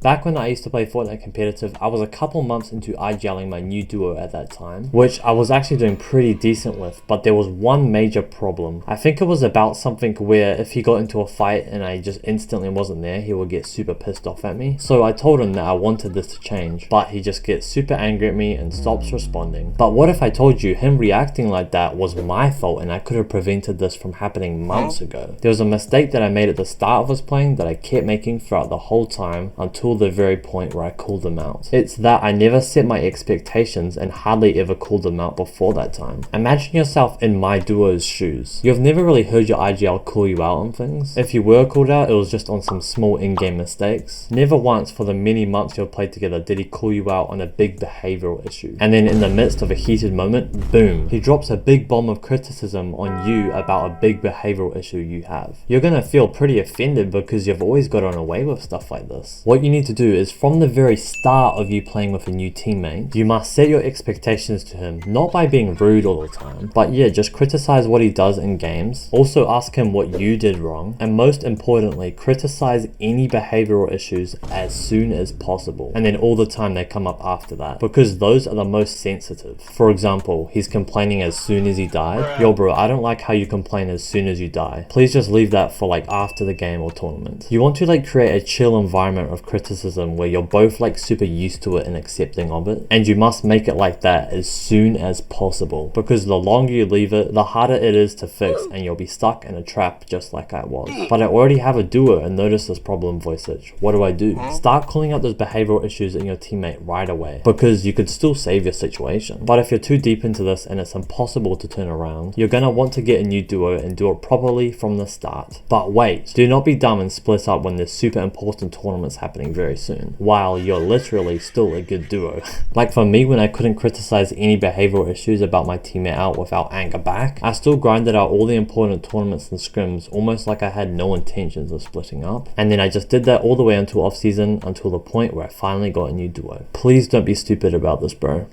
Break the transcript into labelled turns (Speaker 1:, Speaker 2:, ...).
Speaker 1: Back when I used to play Fortnite competitive, I was a couple months into IGLing my new duo at that time, which I was actually doing pretty decent with, but there was one major problem. I think it was about something where if he got into a fight and I just instantly wasn't there, he would get super pissed off at me. So I told him that I wanted this to change, but he just gets super angry at me and stops responding. But what if I told you him reacting like that was my fault and I could have prevented this from happening months ago? There was a mistake that I made at the start of us playing that I kept making throughout the whole time until the very point where I called him out. It's that I never set my expectations and hardly ever called him out before that time. Imagine yourself in my duo's shoes. You've never really heard your IGL call you out on things. If you were called out, it was just on some small in-game mistakes. Never once for the many months you've played together did he call you out on a big behavioral issue. And then in the midst of a heated moment, boom, he drops a big bomb of criticism on you about a big behavioral issue you have. You're gonna feel pretty offended because you've always gotten away with stuff like this. What you need to do is from the very start of you playing with a new teammate, you must set your expectations to him, not by being rude all the time, but yeah, just criticize what he does in games. Also ask him what you did wrong, and most importantly, criticize any behavioral issues as soon as possible, and then all the time they come up after that, because those are the most sensitive. For example, he's complaining as soon as he died. Yo bro, I don't like how you complain as soon as you die. Please just leave that for like after the game or tournament. You want to like create a chill environment of criticism where you're both like super used to it and accepting of it, and you must make it like that as soon as possible, because the longer you leave it, the harder it is to fix, and you'll be stuck in a trap just like I was. But I already have a duo and notice this problem, Vujcich. What do? Start calling out those behavioral issues in your teammate right away, because you could still save your situation. But if you're too deep into this and it's impossible to turn around, you're gonna want to get a new duo and do it properly from the start. But wait, do not be dumb and split up when there's super important tournaments happening very soon, while you're literally still a good duo. Like for me, when I couldn't criticize any behavioral issues about my teammate out without anger back, I still grinded out all the important tournaments and scrims almost like I had no intentions of splitting up, and then I just did that all the way until off season, until the point where I finally got a new duo. Please don't be stupid about this, bro.